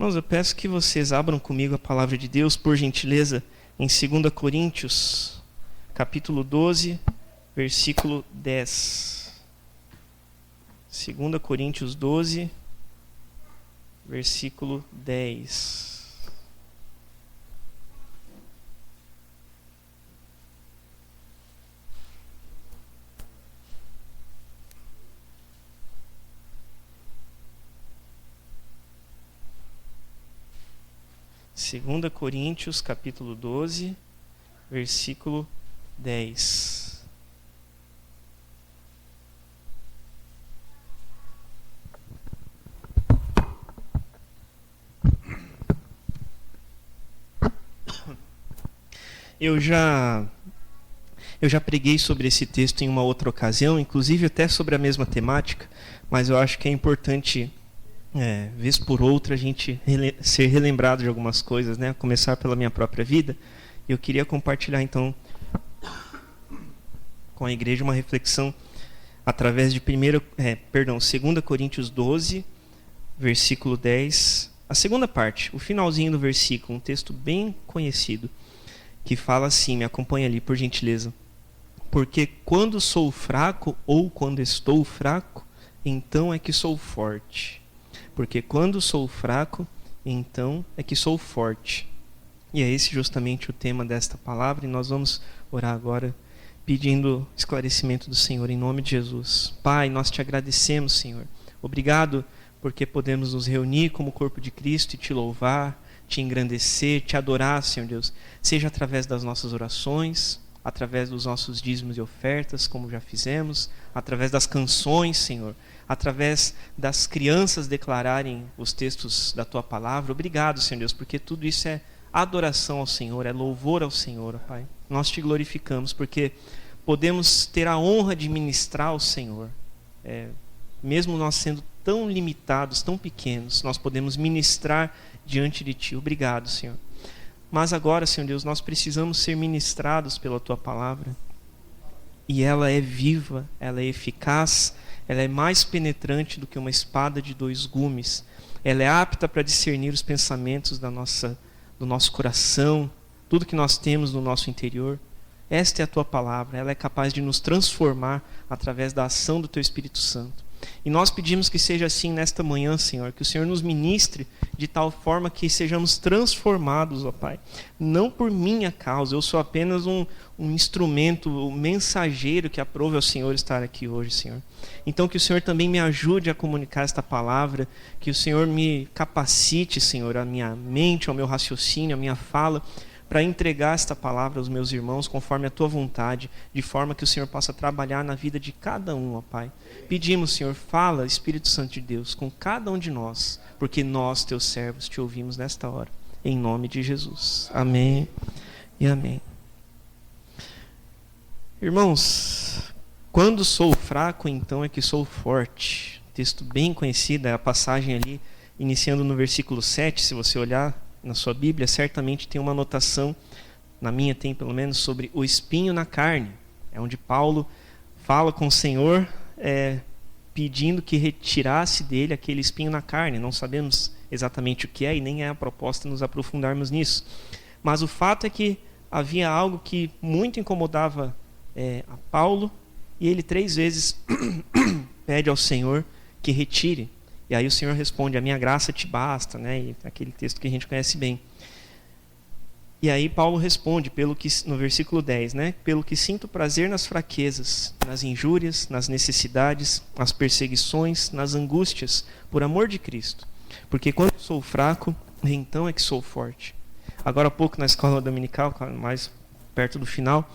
Irmãos, eu peço que vocês abram comigo a palavra de Deus, por gentileza, em 2 Coríntios, capítulo 12, versículo 10. 2 Coríntios 12, versículo 10. Segunda Coríntios, capítulo 12, versículo 10. Eu já preguei sobre esse texto em uma outra ocasião, inclusive até sobre a mesma temática, mas eu acho que é importante, vez por outra, a gente ser relembrado de algumas coisas, né? Começar pela minha própria vida. Eu queria compartilhar, então, com a igreja uma reflexão através de 2 Coríntios 12, versículo 10. A segunda parte, o finalzinho do versículo, um texto bem conhecido, que fala assim, me acompanha ali, por gentileza. Porque quando sou fraco ou quando estou fraco, então é que sou forte. Porque quando sou fraco, então é que sou forte. E é esse justamente o tema desta palavra, e nós vamos orar agora pedindo esclarecimento do Senhor em nome de Jesus. Pai, nós te agradecemos, Senhor. Obrigado porque podemos nos reunir como corpo de Cristo e te louvar, te engrandecer, te adorar, Senhor Deus. Seja através das nossas orações, através dos nossos dízimos e ofertas, como já fizemos, através das canções, Senhor, através das crianças declararem os textos da Tua Palavra. Obrigado, Senhor Deus, porque tudo isso é adoração ao Senhor, é louvor ao Senhor, Pai. Nós te glorificamos porque podemos ter a honra de ministrar ao Senhor. Mesmo nós sendo tão limitados, tão pequenos, nós podemos ministrar diante de Ti. Obrigado, Senhor. Mas agora, Senhor Deus, nós precisamos ser ministrados pela Tua Palavra. E ela é viva, ela é eficaz, ela é mais penetrante do que uma espada de 2 gumes. Ela é apta para discernir os pensamentos do nosso coração, tudo que nós temos no nosso interior. Esta é a Tua Palavra, ela é capaz de nos transformar através da ação do Teu Espírito Santo. E nós pedimos que seja assim nesta manhã, Senhor, que o Senhor nos ministre de tal forma que sejamos transformados, ó Pai. Não por minha causa, eu sou apenas um instrumento, um mensageiro que aprove ao Senhor estar aqui hoje, Senhor. Então que o Senhor também me ajude a comunicar esta palavra, que o Senhor me capacite, Senhor, a minha mente, ao meu raciocínio, a minha fala, para entregar esta palavra aos meus irmãos conforme a Tua vontade, de forma que o Senhor possa trabalhar na vida de cada um, ó Pai. Pedimos, Senhor, fala, Espírito Santo de Deus, com cada um de nós, porque nós, Teus servos, Te ouvimos nesta hora. Em nome de Jesus. Amém e amém. Irmãos, quando sou fraco, então é que sou forte. Texto bem conhecido, é a passagem ali, iniciando no versículo 7, se você olhar na sua Bíblia, certamente tem uma anotação, na minha tem pelo menos, sobre o espinho na carne. É onde Paulo fala com o Senhor, pedindo que retirasse dele aquele espinho na carne. Não sabemos exatamente o que é e nem é a proposta nos aprofundarmos nisso. Mas o fato é que havia algo que muito incomodava a Paulo, e ele 3 vezes pede ao Senhor que retire. E aí o Senhor responde, a minha graça te basta, né? E aquele texto que a gente conhece bem. E aí Paulo responde, no versículo 10, né? Pelo que sinto prazer nas fraquezas, nas injúrias, nas necessidades, nas perseguições, nas angústias, por amor de Cristo. Porque quando sou fraco, então é que sou forte. Agora há pouco na escola dominical, mais perto do final,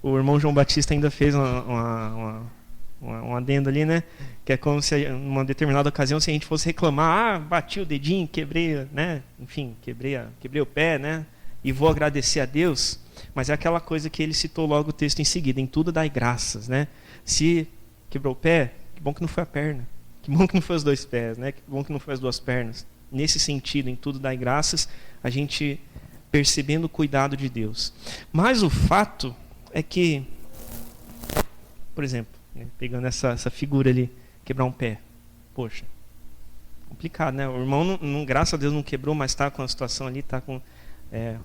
o irmão João Batista ainda fez um adendo ali, né? Que é como se, em uma determinada ocasião, se a gente fosse reclamar, bati o dedinho, quebrei, né? Enfim, quebrei o pé, né? E vou agradecer a Deus. Mas é aquela coisa que ele citou logo o texto em seguida, em tudo dai graças, né? Se quebrou o pé, que bom que não foi a perna. Que bom que não foi os 2 pés, né? Que bom que não foi as 2 pernas. Nesse sentido, em tudo dai graças, a gente percebendo o cuidado de Deus. Mas o fato é que, por exemplo, pegando essa figura ali, quebrar um pé. Poxa, complicado, né? O irmão, graças a Deus, não quebrou, mas está com a situação ali, está com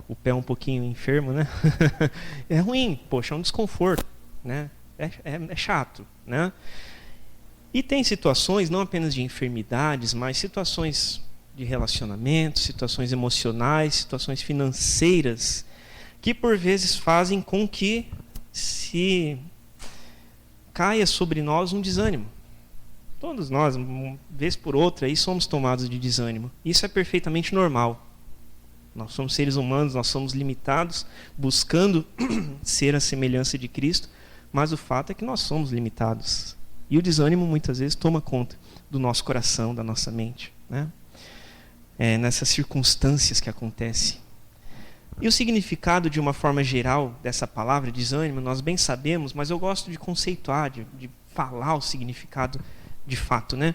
o pé um pouquinho enfermo, né? É ruim, poxa, é um desconforto, né? É chato, né? E tem situações, não apenas de enfermidades, mas situações de relacionamento, situações emocionais, situações financeiras, que por vezes fazem com que se caia sobre nós um desânimo. Todos nós, uma vez por outra, aí somos tomados de desânimo. Isso é perfeitamente normal. Nós somos seres humanos, nós somos limitados, buscando ser a semelhança de Cristo, mas o fato é que nós somos limitados. E o desânimo muitas vezes toma conta do nosso coração, da nossa mente, né? Nessas circunstâncias que acontecem. E o significado, de uma forma geral, dessa palavra desânimo, nós bem sabemos, mas eu gosto de conceituar, de falar o significado de fato, né?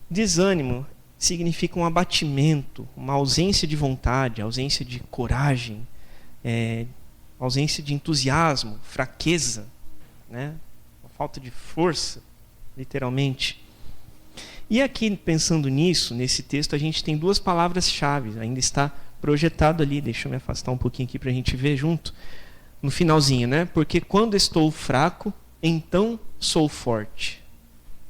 Desânimo significa um abatimento, uma ausência de vontade, ausência de coragem, ausência de entusiasmo, fraqueza, né? Uma falta de força, literalmente. E aqui, pensando nisso, nesse texto, a gente tem duas palavras-chave, ainda está projetado ali, deixa eu me afastar um pouquinho aqui para a gente ver junto, no finalzinho, né? Porque quando estou fraco, então sou forte.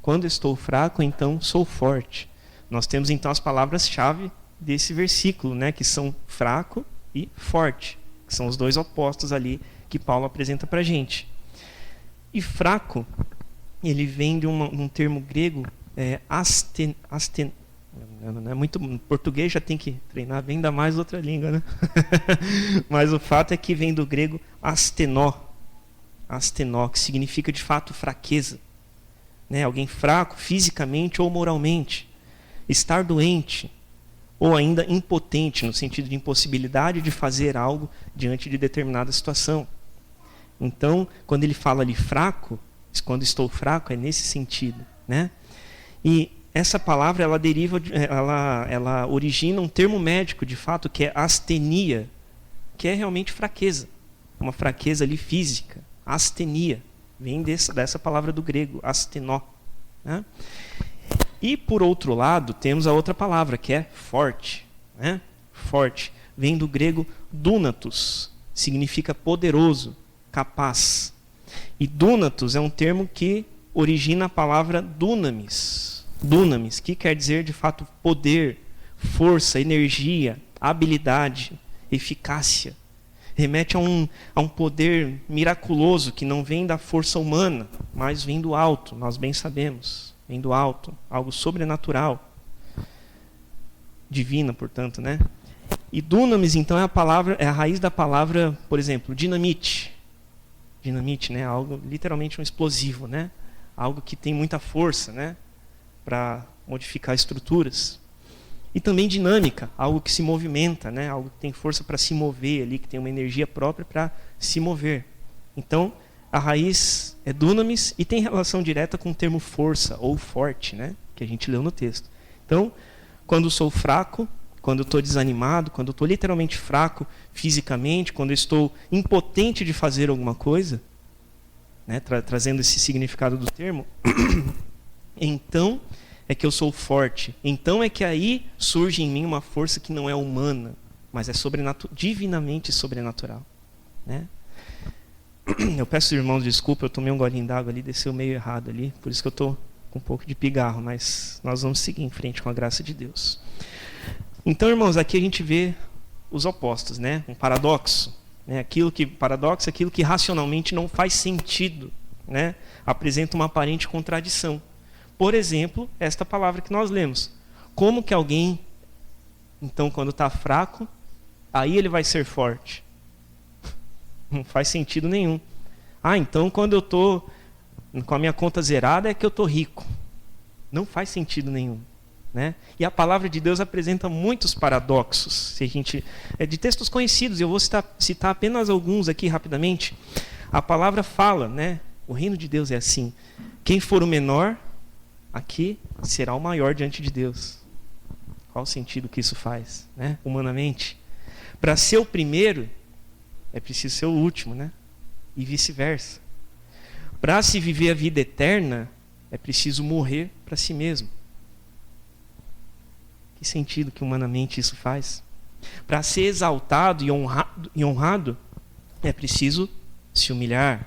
Quando estou fraco, então sou forte. Nós temos então as palavras-chave desse versículo, né? Que são fraco e forte, que são os dois opostos ali que Paulo apresenta para a gente. E fraco, ele vem de um termo grego, não é muito, em português já tem que treinar bem, ainda mais outra língua, né? Mas o fato é que vem do grego astenó, que significa de fato fraqueza, né? Alguém fraco fisicamente ou moralmente, estar doente ou ainda impotente, no sentido de impossibilidade de fazer algo diante de determinada situação. Então, quando ele fala ali fraco, quando estou fraco, é nesse sentido, né? E essa palavra, ela origina um termo médico, de fato, que é astenia, que é realmente fraqueza, uma fraqueza ali física. Astenia, vem dessa palavra do grego, astenó, né? E, por outro lado, temos a outra palavra, que é forte, né? Forte, vem do grego dunatos, significa poderoso, capaz. E dunatos é um termo que origina a palavra dunamis, que quer dizer de fato poder, força, energia, habilidade, eficácia. Remete a um poder miraculoso que não vem da força humana, mas vem do alto, nós bem sabemos. Vem do alto, algo sobrenatural, divina, portanto, né? E dunamis, então, é a raiz da palavra, por exemplo, dinamite. Dinamite, né? Algo literalmente um explosivo, né? Algo que tem muita força, né? Para modificar estruturas. E também dinâmica, algo que se movimenta, né? Algo que tem força para se mover ali, que tem uma energia própria para se mover. Então, a raiz é dunamis e tem relação direta com o termo força ou forte, né? Que a gente leu no texto. Então, quando sou fraco, quando eu estou desanimado, quando eu estou literalmente fraco fisicamente, quando eu estou impotente de fazer alguma coisa, né? Trazendo esse significado do termo, então é que eu sou forte. Então é que aí surge em mim uma força que não é humana, mas é divinamente sobrenatural, né? Eu peço aos irmãos desculpa, eu tomei um golinho d'água ali, desceu meio errado ali, por isso que eu estou com um pouco de pigarro, mas nós vamos seguir em frente com a graça de Deus. Então, irmãos, aqui a gente vê os opostos, né? Um paradoxo, né? Paradoxo é aquilo que racionalmente não faz sentido, né? Apresenta uma aparente contradição. Por exemplo, esta palavra que nós lemos. Como que alguém, então, quando está fraco, aí ele vai ser forte? Não faz sentido nenhum. Então quando eu estou com a minha conta zerada é que eu estou rico. Não faz sentido nenhum, né? E a palavra de Deus apresenta muitos paradoxos. Se a gente, de textos conhecidos, eu vou citar apenas alguns aqui rapidamente. A palavra fala, né? O reino de Deus é assim. Quem for o menor aqui será o maior diante de Deus. Qual o sentido que isso faz, né? Humanamente? Para ser o primeiro, é preciso ser o último, né? E vice-versa. Para se viver a vida eterna, é preciso morrer para si mesmo. Que sentido que humanamente isso faz? Para ser exaltado e honrado, é preciso se humilhar.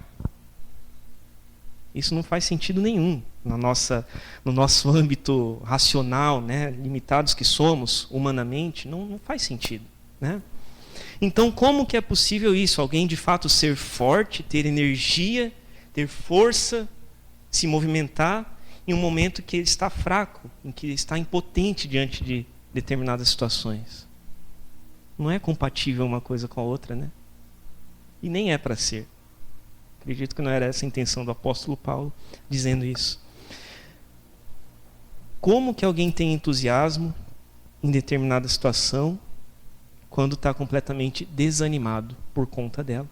Isso não faz sentido nenhum no nosso âmbito racional, né? Limitados que somos humanamente, não faz sentido, né? Então, como que é possível isso? Alguém de fato ser forte, ter energia, ter força, se movimentar em um momento que ele está fraco, em que ele está impotente diante de determinadas situações. Não é compatível uma coisa com a outra, né? E nem é para ser. Acredito que não era essa a intenção do apóstolo Paulo dizendo isso. Como que alguém tem entusiasmo em determinada situação quando está completamente desanimado por conta dela?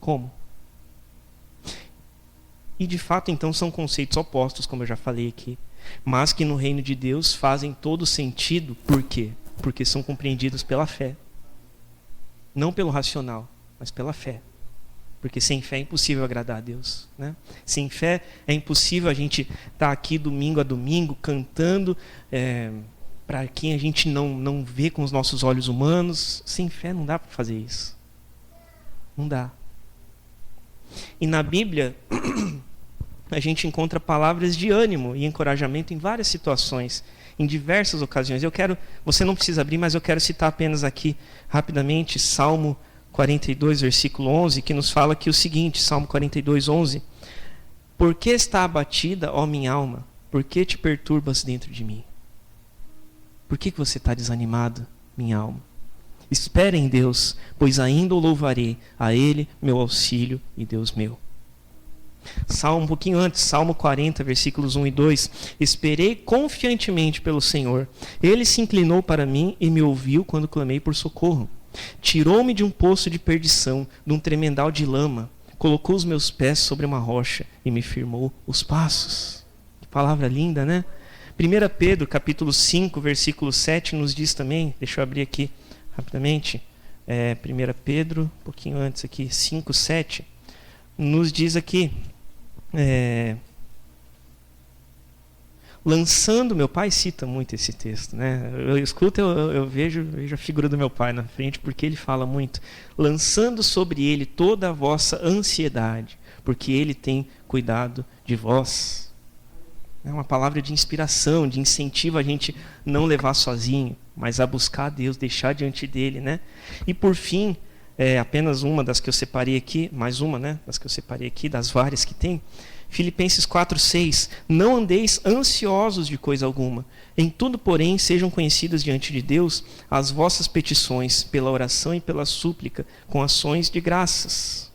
Como? E de fato, então, são conceitos opostos, como eu já falei aqui, mas que no reino de Deus fazem todo sentido. Por quê? Porque são compreendidos pela fé. Não pelo racional, mas pela fé. Porque sem fé é impossível agradar a Deus, né? Sem fé é impossível a gente estar aqui domingo a domingo cantando para quem a gente não vê com os nossos olhos humanos. Sem fé não dá para fazer isso. Não dá. E na Bíblia a gente encontra palavras de ânimo e encorajamento em várias situações, em diversas ocasiões. Você não precisa abrir, mas eu quero citar apenas aqui rapidamente Salmo 42, versículo 11, que nos fala aqui o seguinte, Salmo 42, 11. Por que está abatida, ó minha alma? Por que te perturbas dentro de mim? Por que você está desanimado, minha alma? Espere em Deus, pois ainda o louvarei, a Ele, meu auxílio e Deus meu. Um pouquinho antes, Salmo 40, versículos 1 e 2. Esperei confiantemente pelo Senhor. Ele se inclinou para mim e me ouviu quando clamei por socorro. Tirou-me de um poço de perdição, de um tremendal de lama. Colocou os meus pés sobre uma rocha e me firmou os passos. Que palavra linda, né? 1 Pedro, capítulo 5, versículo 7, nos diz também, deixa eu abrir aqui rapidamente, 1 Pedro, um pouquinho antes aqui, 5, 7, nos diz aqui, lançando, meu pai cita muito esse texto, né? Eu escuto, eu vejo a figura do meu pai na frente, porque ele fala muito, lançando sobre ele toda a vossa ansiedade, porque ele tem cuidado de vós. É uma palavra de inspiração, de incentivo a gente não levar sozinho, mas a buscar a Deus, deixar diante dele, né? E por fim, apenas uma das que eu separei aqui, mais uma, né? Das que eu separei aqui, das várias que tem, Filipenses 4:6. Não andeis ansiosos de coisa alguma. Em tudo, porém, sejam conhecidas diante de Deus as vossas petições, pela oração e pela súplica, com ações de graças.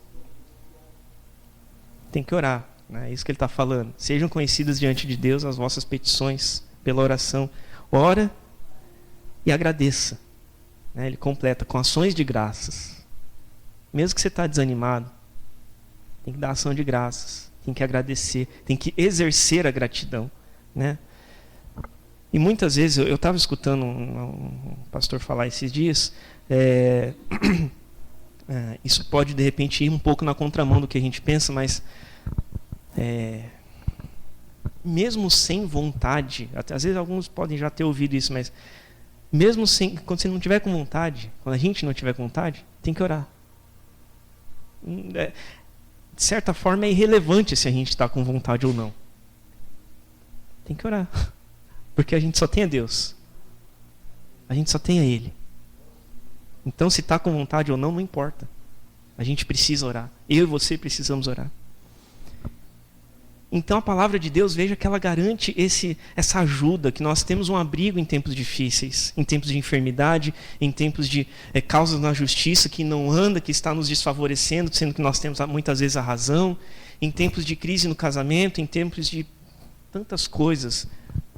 Tem que orar. É isso que ele está falando. Sejam conhecidas diante de Deus as vossas petições pela oração. Ora e agradeça. Ele completa com ações de graças. Mesmo que você está desanimado, tem que dar ação de graças. Tem que agradecer. Tem que exercer a gratidão. Né? E muitas vezes, eu estava escutando um pastor falar esses dias, isso pode de repente ir um pouco na contramão do que a gente pensa, mas mesmo sem vontade, às vezes alguns podem já ter ouvido isso, mas mesmo quando você não tiver com vontade, quando a gente não tiver com vontade, tem que orar. De certa forma é irrelevante se a gente está com vontade ou não. Tem que orar, porque a gente só tem a Deus, a gente só tem a Ele. Então se está com vontade ou não, não importa. A gente precisa orar. Eu e você precisamos orar. Então a palavra de Deus, veja que ela garante essa ajuda, que nós temos um abrigo em tempos difíceis, em tempos de enfermidade, em tempos de causas na justiça que não anda, que está nos desfavorecendo, sendo que nós temos muitas vezes a razão, em tempos de crise no casamento, em tempos de tantas coisas.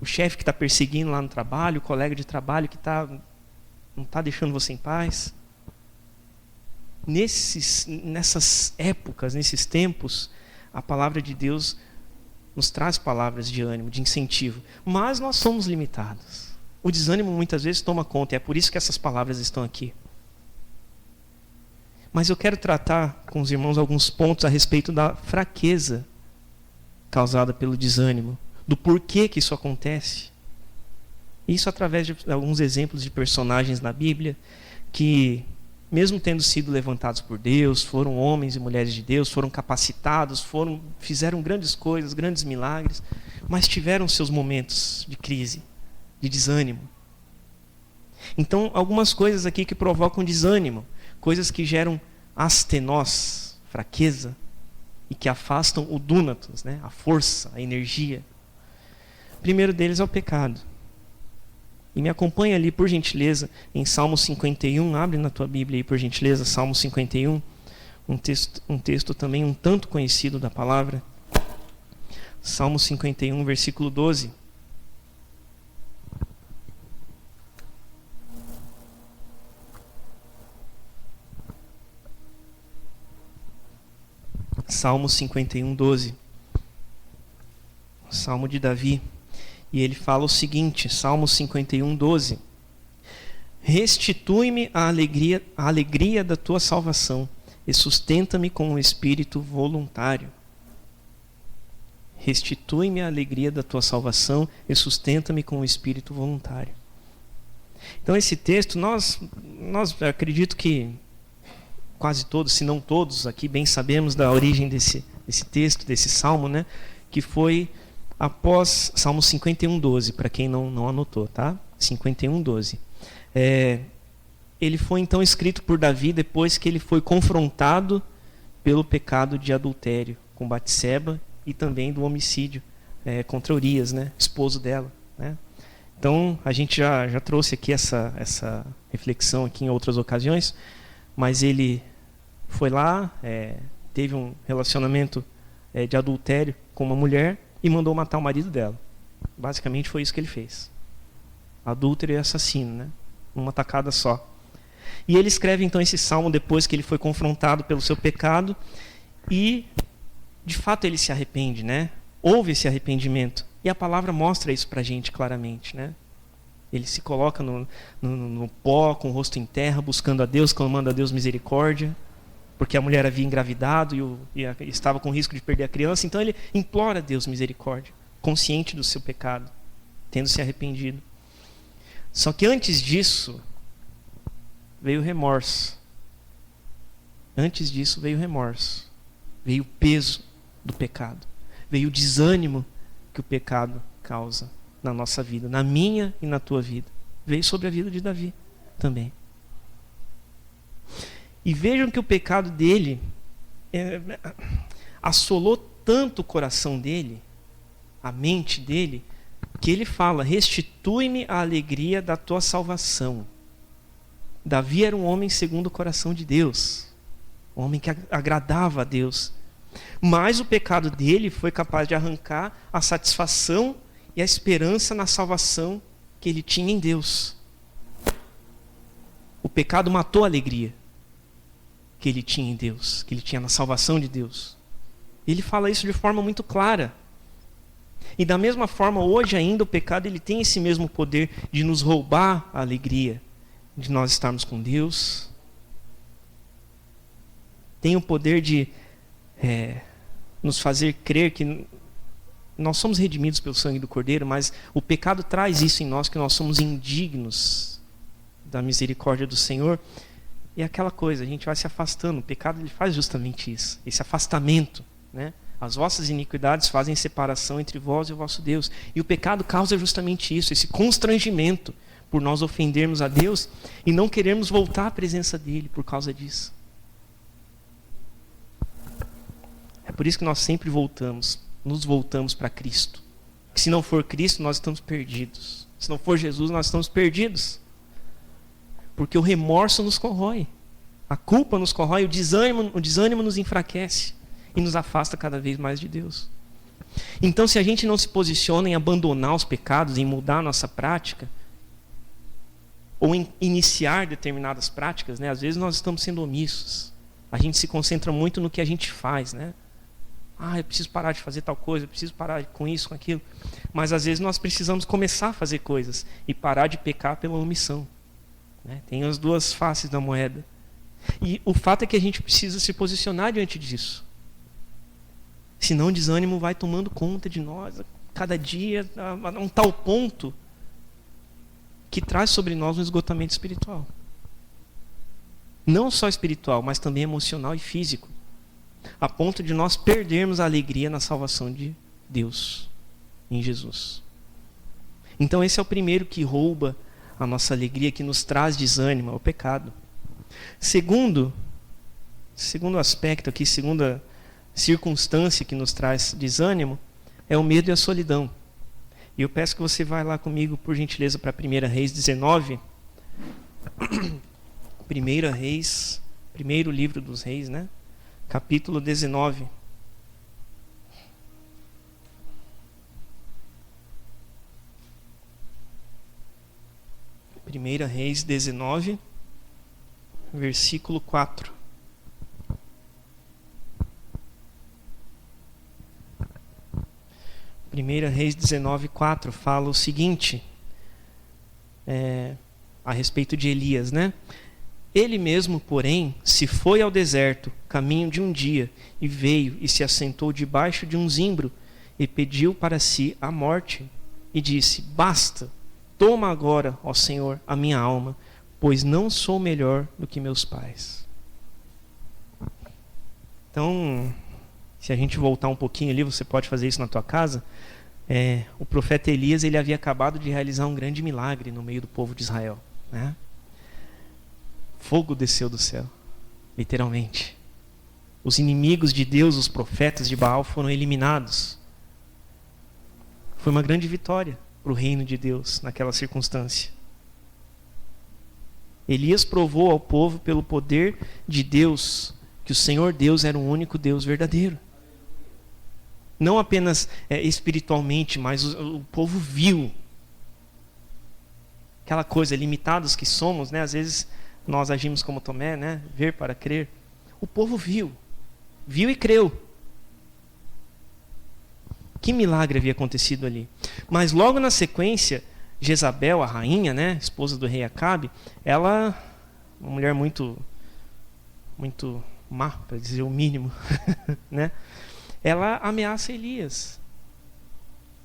O chefe que está perseguindo lá no trabalho, o colega de trabalho que não está deixando você em paz. Nessas épocas, nesses tempos, a palavra de Deus nos traz palavras de ânimo, de incentivo. Mas nós somos limitados. O desânimo muitas vezes toma conta, e é por isso que essas palavras estão aqui. Mas eu quero tratar com os irmãos alguns pontos a respeito da fraqueza causada pelo desânimo, do porquê que isso acontece. Isso através de alguns exemplos de personagens na Bíblia que, mesmo tendo sido levantados por Deus, foram homens e mulheres de Deus, foram capacitados, fizeram grandes coisas, grandes milagres, mas tiveram seus momentos de crise, de desânimo. Então, algumas coisas aqui que provocam desânimo, coisas que geram astenós, fraqueza, e que afastam o dunatos, né? A força, a energia. O primeiro deles é o pecado. E me acompanha ali, por gentileza, em Salmo 51. Abre na tua Bíblia aí, por gentileza, Salmo 51. Um texto também um tanto conhecido da palavra. Salmo 51, versículo 12. Salmo 51, 12. Salmo de Davi. E ele fala o seguinte, Salmo 51, 12. Restitui-me a alegria da tua salvação e sustenta-me com um espírito voluntário. Restitui-me a alegria da tua salvação e sustenta-me com um espírito voluntário. Então esse texto, nós acredito que quase todos, se não todos, aqui bem sabemos da origem desse texto, desse salmo, né? Que foi após Salmo 51, 12, para quem não anotou, tá? 51, 12. Ele foi então escrito por Davi depois que ele foi confrontado pelo pecado de adultério com Batseba e também do homicídio contra Urias, né? Esposo dela, né? Então a gente já trouxe aqui essa reflexão aqui em outras ocasiões, mas ele foi lá, teve um relacionamento de adultério com uma mulher e mandou matar o marido dela. Basicamente foi isso que ele fez. Adúltero e assassino, né? Uma tacada só. E ele escreve então esse salmo depois que ele foi confrontado pelo seu pecado e, de fato, ele se arrepende, né? Houve esse arrependimento. E a palavra mostra isso pra gente claramente, né? Ele se coloca no pó, com o rosto em terra, buscando a Deus, clamando a Deus misericórdia, porque a mulher havia engravidado e estava com risco de perder a criança. Então ele implora a Deus misericórdia, consciente do seu pecado, tendo se arrependido. Só que antes disso, veio o remorso. Antes disso veio o remorso. Veio o peso do pecado. Veio o desânimo que o pecado causa na nossa vida, na minha e na tua vida. Veio sobre a vida de Davi também. E vejam que o pecado dele assolou tanto o coração dele, a mente dele, que ele fala: restitui-me a alegria da tua salvação. Davi era um homem segundo o coração de Deus, um homem que agradava a Deus. Mas o pecado dele foi capaz de arrancar a satisfação e a esperança na salvação que ele tinha em Deus. O pecado matou a alegria que ele tinha em Deus, que ele tinha na salvação de Deus. Ele fala isso de forma muito clara. E da mesma forma, hoje ainda, o pecado ele tem esse mesmo poder de nos roubar a alegria de nós estarmos com Deus. Tem o poder de nos fazer crer que nós somos redimidos pelo sangue do Cordeiro, mas o pecado traz isso em nós, que nós somos indignos da misericórdia do Senhor. E é aquela coisa, a gente vai se afastando. O pecado ele faz justamente isso, esse afastamento, né? As vossas iniquidades fazem separação entre vós e o vosso Deus. E o pecado causa justamente isso, esse constrangimento por nós ofendermos a Deus e não querermos voltar à presença dele por causa disso. É por isso que nós sempre nos voltamos para Cristo. Que se não for Cristo, nós estamos perdidos. Se não for Jesus, nós estamos perdidos. Porque o remorso nos corrói, a culpa nos corrói, o desânimo nos enfraquece e nos afasta cada vez mais de Deus. Então, se a gente não se posiciona em abandonar os pecados, em mudar a nossa prática, ou em iniciar determinadas práticas, né? Às vezes nós estamos sendo omissos. A gente se concentra muito no que a gente faz, né? Eu preciso parar de fazer tal coisa, eu preciso parar com isso, com aquilo. Mas às vezes nós precisamos começar a fazer coisas e parar de pecar pela omissão. Tem as duas faces da moeda. E o fato é que a gente precisa se posicionar diante disso. Senão o desânimo vai tomando conta de nós cada dia, a um tal ponto que traz sobre nós um esgotamento espiritual. Não só espiritual, mas também emocional e físico. A ponto de nós perdermos a alegria na salvação de Deus, em Jesus. Então esse é o primeiro que rouba a nossa alegria, que nos traz desânimo, é o pecado. Segundo aspecto aqui, segunda circunstância que nos traz desânimo, é o medo e a solidão. E eu peço que você vá lá comigo, por gentileza, para 1 Reis 19. 1 Reis, primeiro livro dos reis, né? Capítulo 19. Primeira Reis 19, versículo 4. Primeira Reis 19, 4 fala o seguinte, a respeito de Elias, né? Ele mesmo, porém, se foi ao deserto, caminho de um dia, e veio e se assentou debaixo de um zimbro, e pediu para si a morte, e disse: basta, toma agora, ó Senhor, a minha alma, pois não sou melhor do que meus pais. Então, se a gente voltar um pouquinho ali, você pode fazer isso na tua casa. O profeta Elias, ele havia acabado de realizar um grande milagre no meio do povo de Israel, né? Fogo desceu do céu, literalmente. Os inimigos de Deus, os profetas de Baal, foram eliminados. Foi uma grande vitória para o reino de Deus naquela circunstância. Elias provou ao povo, pelo poder de Deus, que o Senhor Deus era o único Deus verdadeiro. Não apenas espiritualmente, mas o povo viu. Aquela coisa, limitados que somos, né? Às vezes nós agimos como Tomé, né? Ver para crer. O povo viu e creu. Que milagre havia acontecido ali. Mas logo na sequência, Jezabel, a rainha, né? Esposa do rei Acabe, ela, uma mulher muito má, para dizer o mínimo, né? Ela ameaça Elias.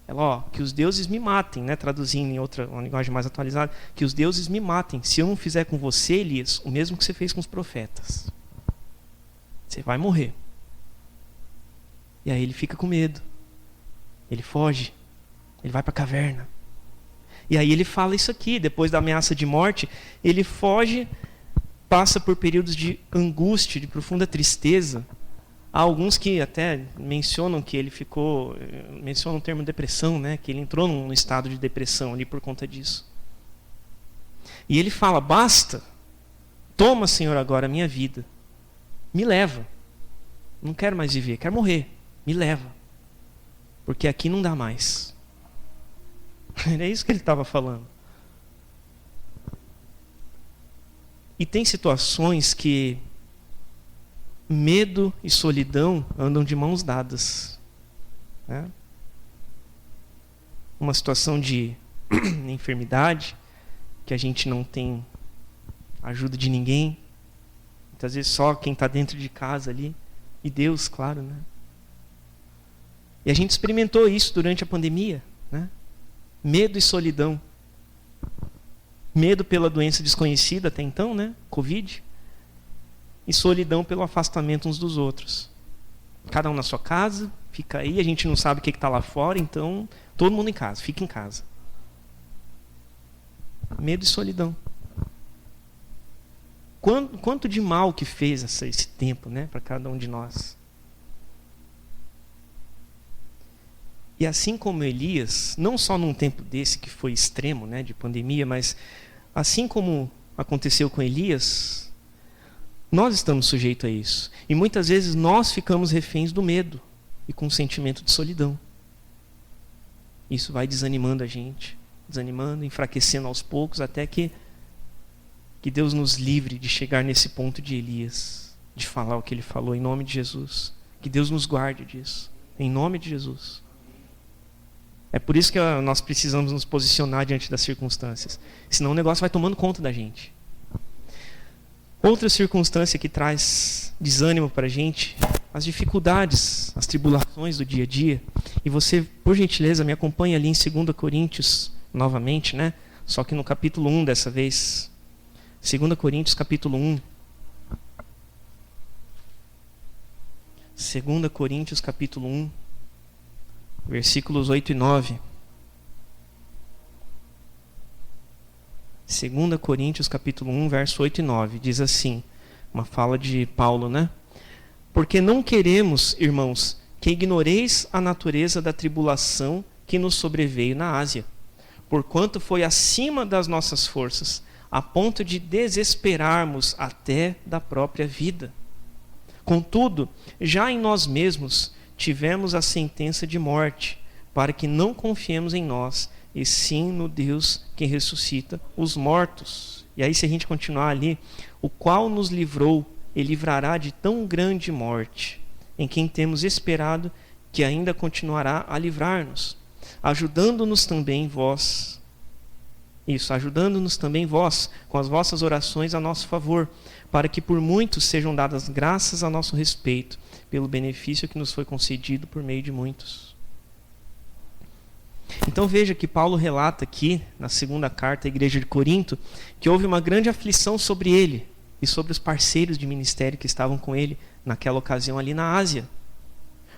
Ela, que os deuses me matem, né? Traduzindo em uma linguagem mais atualizada, que os deuses me matem, se eu não fizer com você, Elias, o mesmo que você fez com os profetas. Você vai morrer. E aí ele fica com medo. Ele foge. Ele vai para a caverna. E aí ele fala isso aqui, depois da ameaça de morte, ele foge, passa por períodos de angústia, de profunda tristeza. Há alguns que até mencionam que ele mencionam o termo depressão, né? Que ele entrou num estado de depressão ali por conta disso. E ele fala: basta, toma, Senhor, agora a minha vida, me leva, não quero mais viver, quero morrer, me leva, porque aqui não dá mais. Era isso que ele estava falando. E tem situações que medo e solidão andam de mãos dadas, né? Uma situação de enfermidade, que a gente não tem ajuda de ninguém, muitas vezes só quem está dentro de casa ali, e Deus, claro, né? E a gente experimentou isso durante a pandemia, né? Medo e solidão. Medo pela doença desconhecida até então, né? Covid. E solidão pelo afastamento uns dos outros. Cada um na sua casa, fica aí, a gente não sabe o que está lá fora, então todo mundo em casa, fica em casa. Medo e solidão. Quanto de mal que fez esse tempo, né, para cada um de nós. E assim como Elias, não só num tempo desse que foi extremo, né, de pandemia, mas assim como aconteceu com Elias, nós estamos sujeitos a isso. E muitas vezes nós ficamos reféns do medo e com um sentimento de solidão. Isso vai desanimando a gente, desanimando, enfraquecendo aos poucos, até que Deus nos livre de chegar nesse ponto de Elias, de falar o que ele falou em nome de Jesus. Que Deus nos guarde disso, em nome de Jesus. É por isso que nós precisamos nos posicionar diante das circunstâncias. Senão o negócio vai tomando conta da gente. Outra circunstância que traz desânimo para a gente, as dificuldades, as tribulações do dia a dia. E você, por gentileza, me acompanha ali em 2 Coríntios, novamente, né? só que no capítulo 1 dessa vez. 2 Coríntios capítulo 1. 2 Coríntios capítulo 1, versículos 8 e 9. 2 Coríntios capítulo 1, verso 8 e 9. Diz assim, uma fala de Paulo, né? Porque não queremos, irmãos, que ignoreis a natureza da tribulação que nos sobreveio na Ásia, porquanto foi acima das nossas forças, a ponto de desesperarmos até da própria vida. Contudo, já em nós mesmos tivemos a sentença de morte, para que não confiemos em nós, e sim no Deus que ressuscita os mortos. E aí, se a gente continuar ali, o qual nos livrou e livrará de tão grande morte, em quem temos esperado que ainda continuará a livrar-nos, ajudando-nos também vós, com as vossas orações a nosso favor, para que por muitos sejam dadas graças a nosso respeito, pelo benefício que nos foi concedido por meio de muitos. Então veja que Paulo relata aqui, na segunda carta à igreja de Corinto, que houve uma grande aflição sobre ele e sobre os parceiros de ministério que estavam com ele naquela ocasião ali na Ásia,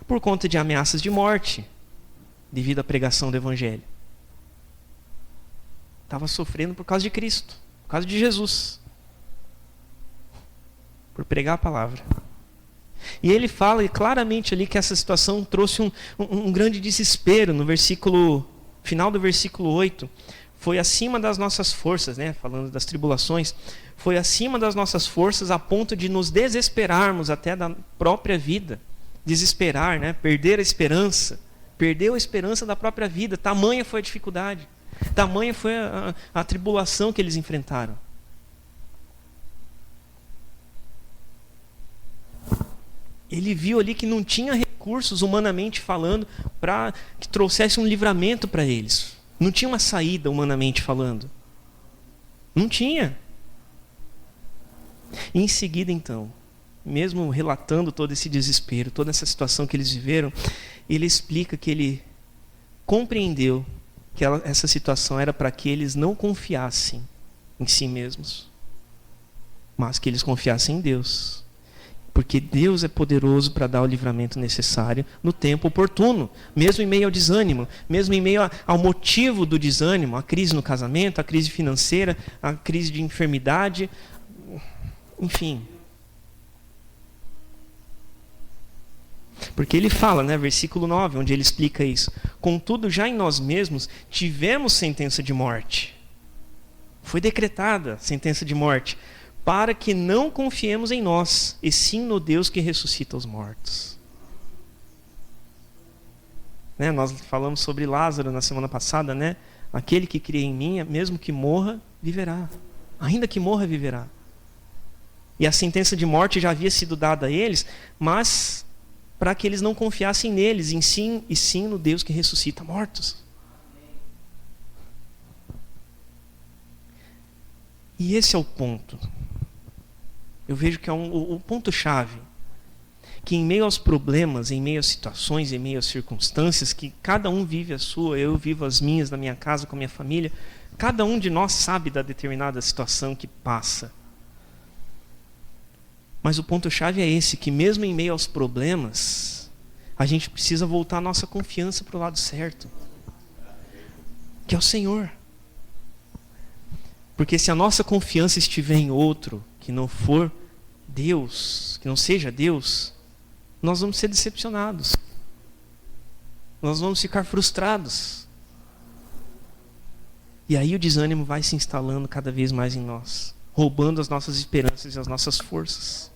por conta de ameaças de morte, devido à pregação do Evangelho. Estava sofrendo por causa de Cristo, por causa de Jesus, por pregar a palavra. E ele fala claramente ali que essa situação trouxe um grande desespero no final do versículo 8. Foi acima das nossas forças, né? Falando das tribulações, foi acima das nossas forças a ponto de nos desesperarmos até da própria vida. Desesperar, né? Perder a esperança. Perdeu a esperança da própria vida. Tamanha foi a dificuldade. Tamanha foi a tribulação que eles enfrentaram. Ele viu ali que não tinha recursos, humanamente falando, para que trouxesse um livramento para eles. Não tinha uma saída, humanamente falando. Não tinha. E em seguida, então, mesmo relatando todo esse desespero, toda essa situação que eles viveram, ele explica que ele compreendeu que essa situação era para que eles não confiassem em si mesmos, mas que eles confiassem em Deus. Porque Deus é poderoso para dar o livramento necessário no tempo oportuno, mesmo em meio ao desânimo, mesmo em meio ao motivo do desânimo, a crise no casamento, a crise financeira, a crise de enfermidade, enfim. Porque ele fala, né, versículo 9, onde ele explica isso. Contudo, já em nós mesmos tivemos sentença de morte. Foi decretada sentença de morte, para que não confiemos em nós, e sim no Deus que ressuscita os mortos. Né? Nós falamos sobre Lázaro na semana passada, né? Aquele que crê em mim, mesmo que morra, viverá. Ainda que morra, viverá. E a sentença de morte já havia sido dada a eles, mas para que eles não confiassem neles, e sim no Deus que ressuscita mortos. E esse é o ponto. Eu vejo que é o ponto-chave. Que em meio aos problemas, em meio às situações, em meio às circunstâncias, que cada um vive a sua, eu vivo as minhas na minha casa com a minha família, cada um de nós sabe da determinada situação que passa. Mas o ponto-chave é esse, que mesmo em meio aos problemas, a gente precisa voltar a nossa confiança para o lado certo, que é o Senhor. Porque se a nossa confiança estiver em outro, que não for Deus, que não seja Deus, nós vamos ser decepcionados. Nós vamos ficar frustrados. E aí o desânimo vai se instalando cada vez mais em nós, roubando as nossas esperanças e as nossas forças.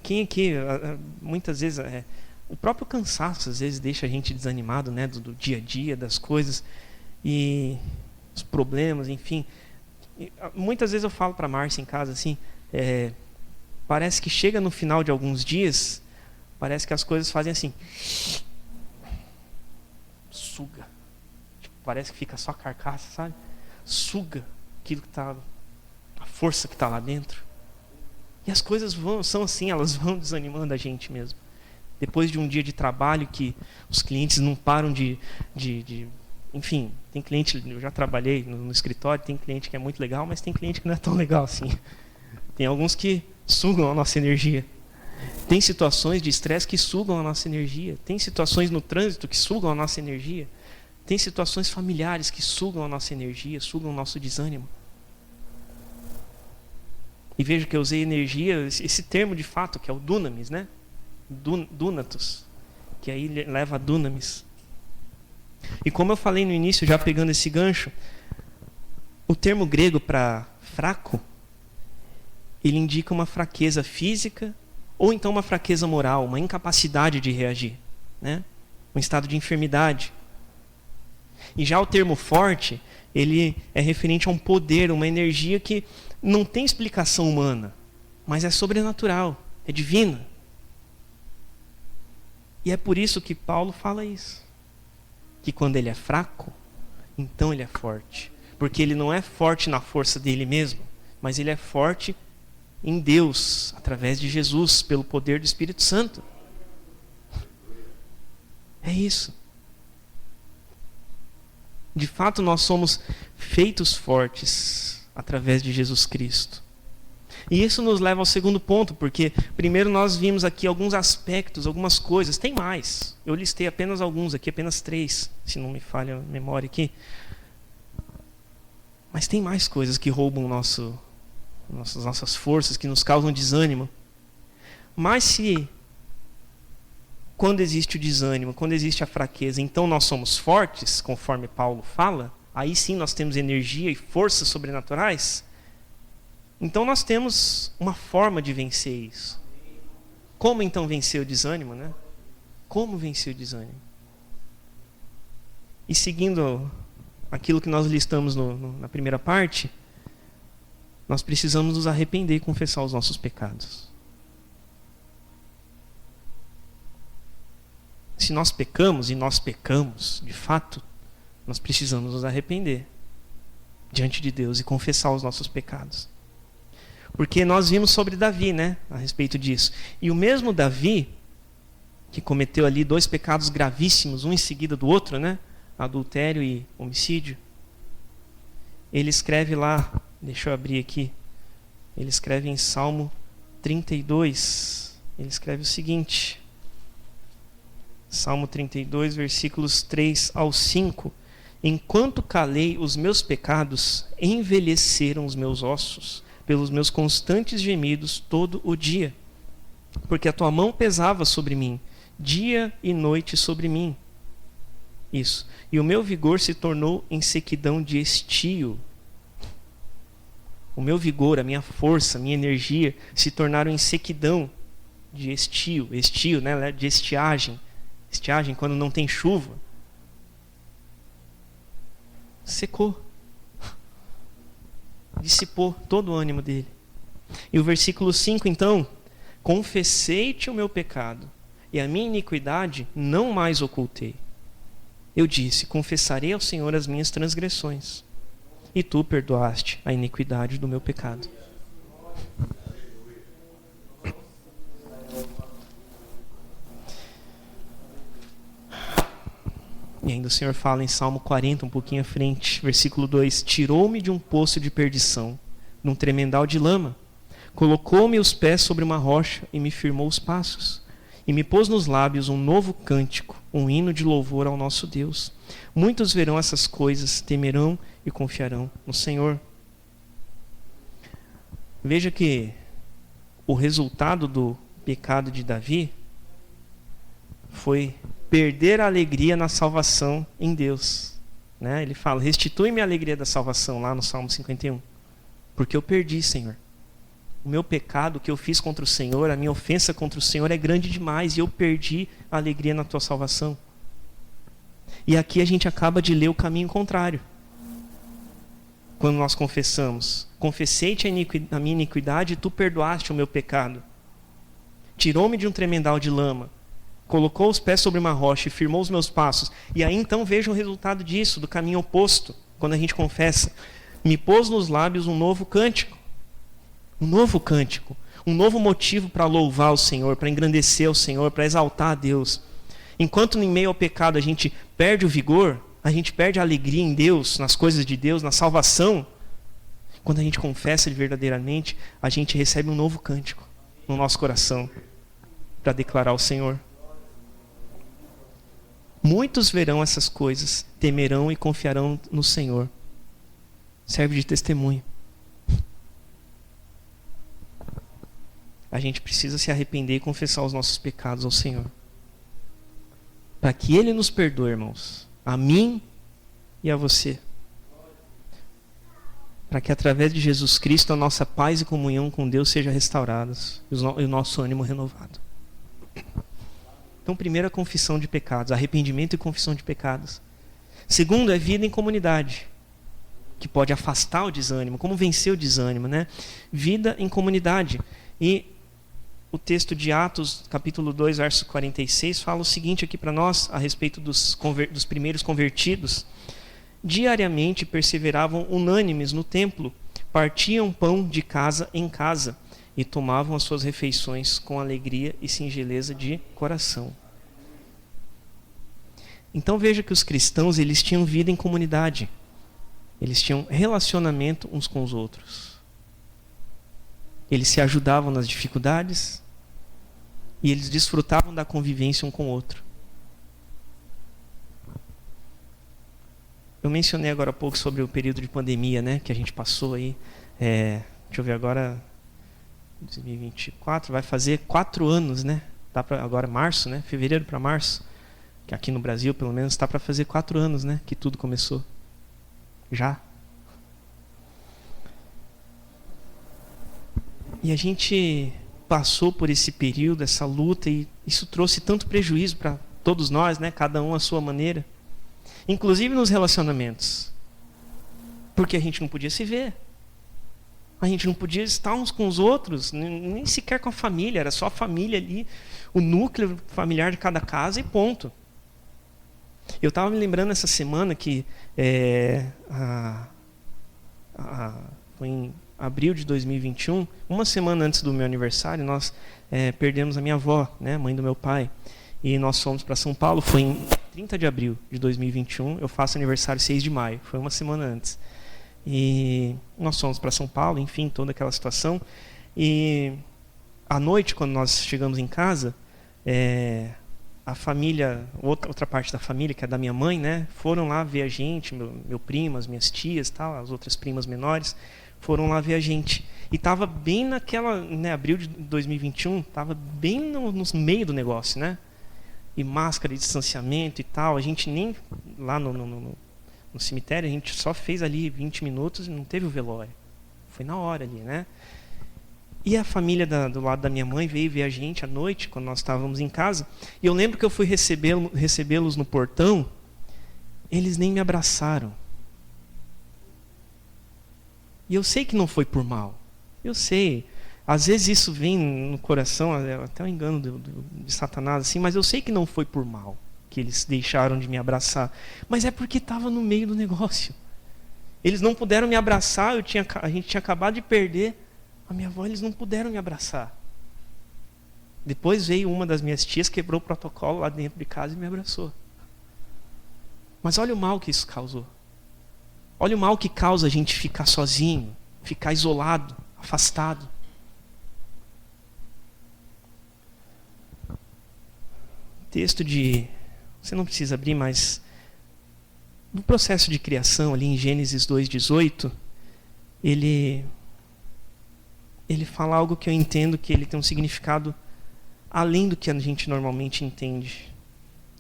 Quem aqui, muitas vezes, o próprio cansaço às vezes deixa a gente desanimado, né, do dia a dia, das coisas e os problemas, enfim. Muitas vezes eu falo para a Márcia em casa assim, parece que chega no final de alguns dias, parece que as coisas fazem assim, suga, tipo, parece que fica só a carcaça, sabe? Suga aquilo que está, a força que está lá dentro. E as coisas são assim, elas vão desanimando a gente mesmo. Depois de um dia de trabalho que os clientes não param enfim, tem cliente, eu já trabalhei no escritório, tem cliente que é muito legal, mas tem cliente que não é tão legal assim. Tem alguns que sugam a nossa energia. Tem situações de estresse que sugam a nossa energia. Tem situações no trânsito que sugam a nossa energia. Tem situações familiares que sugam a nossa energia, sugam o nosso desânimo. E veja que eu usei energia, esse termo de fato, que é o dunamis, né? Dunatos, que aí leva a dunamis. E como eu falei no início, já pegando esse gancho, o termo grego para fraco, ele indica uma fraqueza física ou então uma fraqueza moral, uma incapacidade de reagir, né? Um estado de enfermidade. E já o termo forte, ele é referente a um poder, uma energia que não tem explicação humana, mas é sobrenatural, é divina. E é por isso que Paulo fala isso. Que quando ele é fraco, então ele é forte. Porque ele não é forte na força dele mesmo, mas ele é forte em Deus, através de Jesus, pelo poder do Espírito Santo. É isso. De fato, nós somos feitos fortes através de Jesus Cristo. E isso nos leva ao segundo ponto, porque primeiro nós vimos aqui alguns aspectos, algumas coisas. Tem mais. Eu listei apenas alguns aqui, apenas 3, se não me falha a memória aqui. Mas tem mais coisas que roubam nossas forças, que nos causam desânimo. Mas se, quando existe o desânimo, quando existe a fraqueza, então nós somos fortes, conforme Paulo fala, aí sim nós temos energia e forças sobrenaturais. Então nós temos uma forma de vencer isso. Como então vencer o desânimo, né? Como vencer o desânimo? E seguindo aquilo que nós listamos na primeira parte, nós precisamos nos arrepender e confessar os nossos pecados. Se nós pecamos, e nós pecamos, de fato, nós precisamos nos arrepender diante de Deus e confessar os nossos pecados. Porque nós vimos sobre Davi, né, a respeito disso. E o mesmo Davi, que cometeu ali 2 pecados gravíssimos, um em seguida do outro, né, adultério e homicídio, ele escreve lá, deixa eu abrir aqui, ele escreve em Salmo 32, ele escreve o seguinte, Salmo 32, versículos 3 ao 5, enquanto calei os meus pecados, envelheceram os meus ossos, pelos meus constantes gemidos todo o dia. Porque a tua mão pesava sobre mim, dia e noite sobre mim. Isso. E o meu vigor se tornou em sequidão de estio. O meu vigor, a minha força, a minha energia se tornaram em sequidão de estio. Estio, né? De estiagem. Estiagem quando não tem chuva. Secou. Dissipou todo o ânimo dele. E o versículo 5 então, confessei-te o meu pecado, e a minha iniquidade não mais ocultei. Eu disse, confessarei ao Senhor as minhas transgressões, e tu perdoaste a iniquidade do meu pecado. E ainda o Senhor fala em Salmo 40, um pouquinho à frente, versículo 2: tirou-me de um poço de perdição, num tremendal de lama, colocou-me os pés sobre uma rocha e me firmou os passos, e me pôs nos lábios um novo cântico, um hino de louvor ao nosso Deus. Muitos verão essas coisas, temerão e confiarão no Senhor. Veja que o resultado do pecado de Davi foi perder a alegria na salvação em Deus, né? Ele fala, restitui-me a alegria da salvação, lá no Salmo 51. Porque eu perdi, Senhor. O meu pecado que eu fiz contra o Senhor, a minha ofensa contra o Senhor é grande demais, e eu perdi a alegria na tua salvação. E aqui a gente acaba de ler o caminho contrário. Quando nós confessamos, confessei-te a minha iniquidade e tu perdoaste o meu pecado. Tirou-me de um tremendal de lama, colocou os pés sobre uma rocha e firmou os meus passos. E aí então veja o resultado disso, do caminho oposto, quando a gente confessa. Me pôs nos lábios um novo cântico. Um novo cântico. um novo motivo para louvar o Senhor, para engrandecer o Senhor, para exaltar a Deus. Enquanto em meio ao pecado a gente perde o vigor, a gente perde a alegria em Deus, nas coisas de Deus, na salvação, quando a gente confessa verdadeiramente, a gente recebe um novo cântico no nosso coração para declarar ao Senhor. Muitos verão essas coisas, temerão e confiarão no Senhor. Serve de testemunho. A gente precisa se arrepender e confessar os nossos pecados ao Senhor, para que Ele nos perdoe, irmãos, a mim e a você, para que através de Jesus Cristo a nossa paz e comunhão com Deus seja restauradas e o nosso ânimo renovado. Então, primeiro, a confissão de pecados, arrependimento e confissão de pecados. Segundo, é vida em comunidade, que pode afastar o desânimo. Como vencer o desânimo, né? Vida em comunidade. E o texto de Atos, capítulo 2, verso 46, fala o seguinte aqui para nós, a respeito dos primeiros convertidos. Diariamente perseveravam unânimes no templo, partiam pão de casa em casa e tomavam as suas refeições com alegria e singeleza de coração. Então veja que os cristãos, eles tinham vida em comunidade. Eles tinham relacionamento uns com os outros. Eles se ajudavam nas dificuldades e eles desfrutavam da convivência um com o outro. Eu mencionei agora há pouco sobre o período de pandemia, né, que a gente passou aí. Deixa eu ver agora, 2024, vai fazer 4 anos, né? Tá pra, agora março, né? Fevereiro para março. Que aqui no Brasil, pelo menos, está para fazer 4 anos, né? Que tudo começou. Já. E a gente passou por esse período, essa luta, e isso trouxe tanto prejuízo para todos nós, né? Cada um à sua maneira. Inclusive nos relacionamentos. Porque a gente não podia se ver. A gente não podia estar uns com os outros, nem sequer com a família. Era só a família ali, o núcleo familiar de cada casa e ponto. Eu estava me lembrando essa semana que foi em abril de 2021, uma semana antes do meu aniversário, nós perdemos a minha avó, né, mãe do meu pai. E nós fomos para São Paulo, foi em 30 de abril de 2021, eu faço aniversário 6 de maio, foi uma semana antes. E nós fomos para São Paulo, enfim, toda aquela situação. E à noite, quando nós chegamos em casa, a família, outra parte da família, que é da minha mãe, né, foram lá ver a gente, meu primo, as minhas tias, tal, as outras primas menores, foram lá ver a gente. E estava bem naquela, né, abril de 2021, estava bem no meio do negócio, né? E máscara, distanciamento e tal. A gente nem lá no cemitério, a gente só fez ali 20 minutos e não teve o velório. Foi na hora ali, né? E a família do lado da minha mãe veio ver a gente à noite, quando nós estávamos em casa. E eu lembro que eu fui recebê-los no portão. Eles nem me abraçaram. E eu sei que não foi por mal. Eu sei. Às vezes isso vem no coração, até o engano de Satanás, assim, mas eu sei que não foi por mal que eles deixaram de me abraçar. Mas é porque estava no meio do negócio. Eles não puderam me abraçar, a gente tinha acabado de perder a minha avó, eles não puderam me abraçar. Depois veio uma das minhas tias, quebrou o protocolo lá dentro de casa e me abraçou. Mas olha o mal que isso causou. Olha o mal que causa a gente ficar sozinho, ficar isolado, afastado. Texto você não precisa abrir, mas no processo de criação, ali em Gênesis 2:18, ele fala algo que eu entendo que ele tem um significado além do que a gente normalmente entende.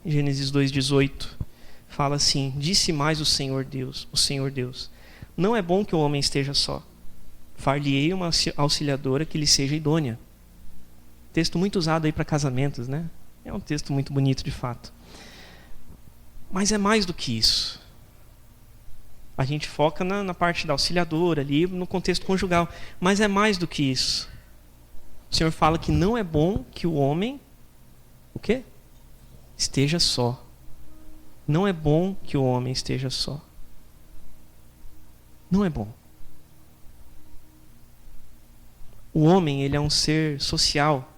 Gênesis 2:18 fala assim: disse mais o Senhor Deus, não é bom que o homem esteja só. Far-lhe-ei uma auxiliadora que lhe seja idônea. Texto muito usado aí para casamentos, né? É um texto muito bonito de fato. Mas é mais do que isso. A gente foca na parte da auxiliadora ali, no contexto conjugal. Mas é mais do que isso. O Senhor fala que não é bom que o homem, o quê? Esteja só. Não é bom que o homem esteja só. Não é bom. O homem, ele é um ser social,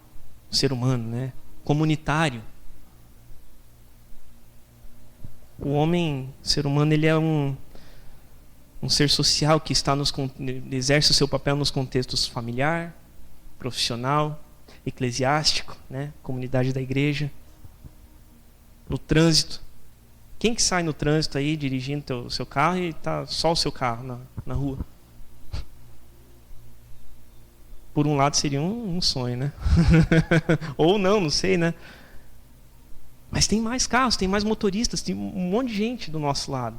um ser humano, né? Comunitário. O homem, ser humano, ele é um ser social que exerce o seu papel nos contextos familiar, profissional, eclesiástico, né? Comunidade da igreja, no trânsito. Quem que sai no trânsito aí dirigindo o seu carro e tá só o seu carro na rua? Por um lado seria um sonho, né? Ou não sei, né? Mas tem mais carros, tem mais motoristas, tem um monte de gente do nosso lado.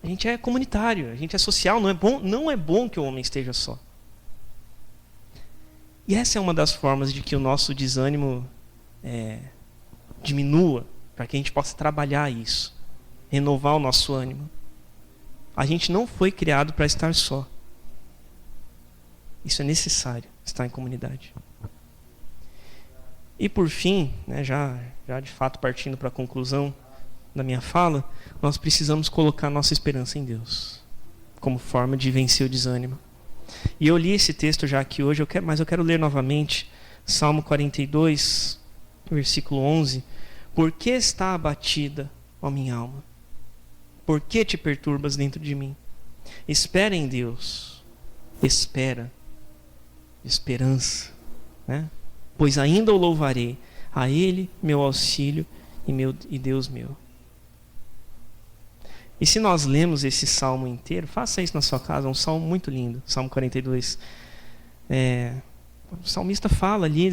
A gente é comunitário, a gente é social, não é bom que o homem esteja só. E essa é uma das formas de que o nosso desânimo diminua, para que a gente possa trabalhar isso, renovar o nosso ânimo. A gente não foi criado para estar só. Isso é necessário, estar em comunidade. E por fim, né, já de fato partindo para a conclusão da minha fala, nós precisamos colocar nossa esperança em Deus, como forma de vencer o desânimo. E eu li esse texto já aqui hoje, mas eu quero ler novamente, Salmo 42, versículo 11. Por que está abatida, ó minha alma? Por que te perturbas dentro de mim? Espera em Deus. Espera. Esperança. Né? Pois ainda o louvarei. A Ele, meu auxílio e Deus meu. E se nós lemos esse salmo inteiro, faça isso na sua casa, é um salmo muito lindo. Salmo 42. O salmista fala ali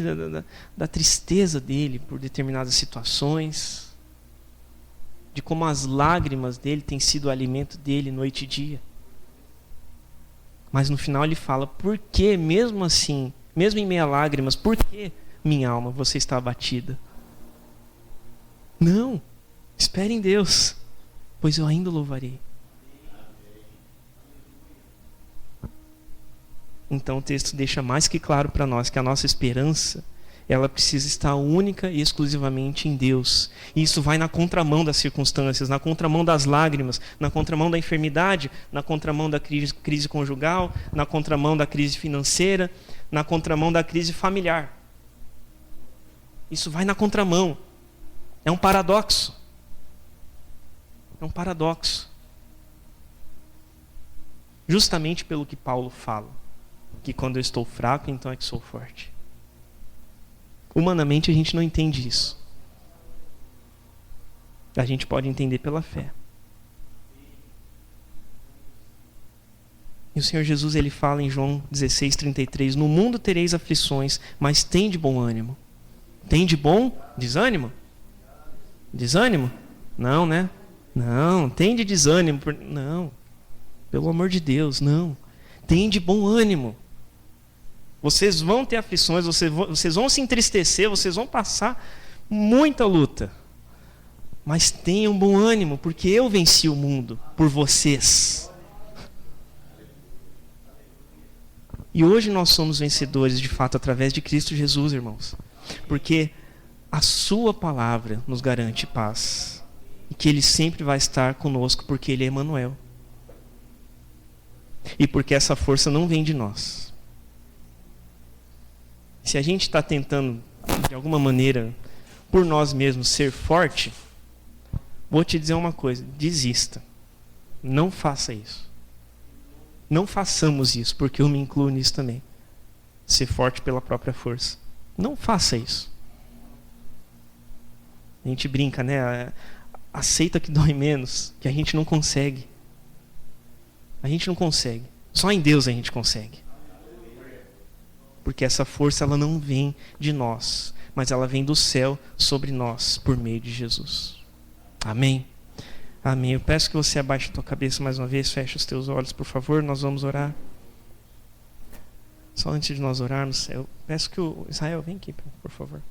da tristeza dele por determinadas situações, de como as lágrimas dele têm sido o alimento dele noite e dia. Mas no final ele fala, por que mesmo assim, mesmo em meio a lágrimas, por que, minha alma, você está abatida? Não, espere em Deus, pois eu ainda o louvarei. Então o texto deixa mais que claro para nós que a nossa esperança, ela precisa estar única e exclusivamente em Deus. E isso vai na contramão das circunstâncias, na contramão das lágrimas, na contramão da enfermidade, na contramão da crise conjugal, na contramão da crise financeira, na contramão da crise familiar. Isso vai na contramão. É um paradoxo. É um paradoxo. Justamente pelo que Paulo fala, que quando eu estou fraco, então é que sou forte. Humanamente a gente não entende isso. A gente pode entender pela fé. E o Senhor Jesus, ele fala em João 16:33, no mundo tereis aflições, mas tende bom ânimo. Tende bom desânimo? Desânimo? Não, né? Não, tende desânimo. Não, pelo amor de Deus, não. Tende bom ânimo. Vocês vão ter aflições, vocês vão se entristecer, vocês vão passar muita luta. Mas tenham bom ânimo, porque eu venci o mundo por vocês. E hoje nós somos vencedores, de fato, através de Cristo Jesus, irmãos. Porque a sua palavra nos garante paz. E que Ele sempre vai estar conosco, porque Ele é Emmanuel. E porque essa força não vem de nós. Se a gente está tentando, de alguma maneira, por nós mesmos, ser forte, vou te dizer uma coisa, desista. Não faça isso. Não façamos isso, porque eu me incluo nisso também. Ser forte pela própria força. Não faça isso. A gente brinca, né? Aceita que dói menos, que a gente não consegue. A gente não consegue. Só em Deus a gente consegue. Porque essa força, ela não vem de nós, mas ela vem do céu sobre nós, por meio de Jesus. Amém? Amém. Eu peço que você abaixe a tua cabeça mais uma vez, feche os teus olhos, por favor, nós vamos orar. Só antes de nós orarmos, eu peço que o Israel venha aqui, por favor.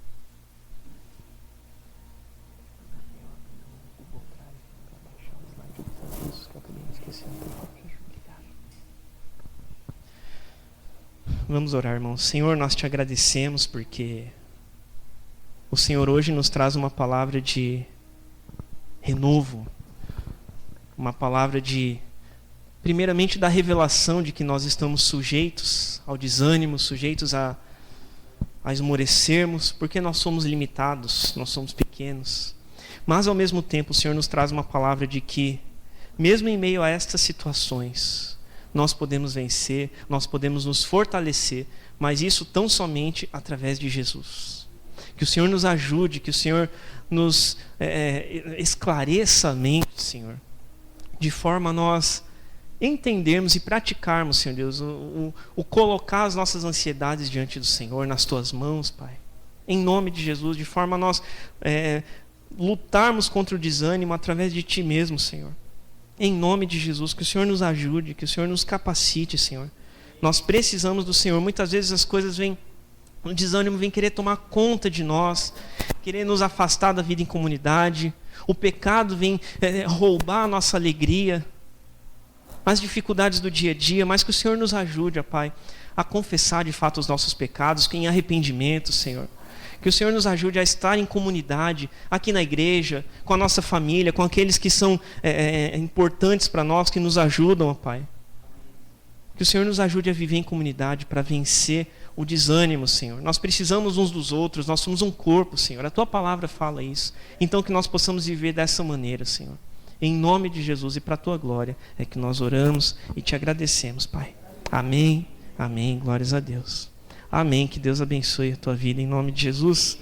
Vamos orar, irmãos. Senhor, nós te agradecemos porque o Senhor hoje nos traz uma palavra de renovo, uma palavra de primeiramente da revelação de que nós estamos sujeitos ao desânimo, sujeitos a esmorecermos, porque nós somos limitados, nós somos pequenos. Mas ao mesmo tempo o Senhor nos traz uma palavra de que, mesmo em meio a estas situações, nós podemos vencer, nós podemos nos fortalecer, mas isso tão somente através de Jesus. Que o Senhor nos ajude, que o Senhor nos esclareça a mente, Senhor, de forma a nós entendermos e praticarmos, Senhor Deus, o colocar as nossas ansiedades diante do Senhor, nas Tuas mãos, Pai. Em nome de Jesus, de forma a nós lutarmos contra o desânimo através de Ti mesmo, Senhor. Em nome de Jesus, que o Senhor nos ajude, que o Senhor nos capacite, Senhor. Nós precisamos do Senhor. Muitas vezes as coisas vêm, o desânimo vem querer tomar conta de nós, querer nos afastar da vida em comunidade. O pecado vem roubar a nossa alegria, as dificuldades do dia a dia, mas que o Senhor nos ajude, ó Pai, a confessar de fato os nossos pecados, em arrependimento, Senhor. Que o Senhor nos ajude a estar em comunidade, aqui na igreja, com a nossa família, com aqueles que são importantes para nós, que nos ajudam, ó Pai. Que o Senhor nos ajude a viver em comunidade para vencer o desânimo, Senhor. Nós precisamos uns dos outros, nós somos um corpo, Senhor. A Tua palavra fala isso. Então que nós possamos viver dessa maneira, Senhor. Em nome de Jesus e para a Tua glória é que nós oramos e Te agradecemos, Pai. Amém, amém, glórias a Deus. Amém, que Deus abençoe a tua vida em nome de Jesus.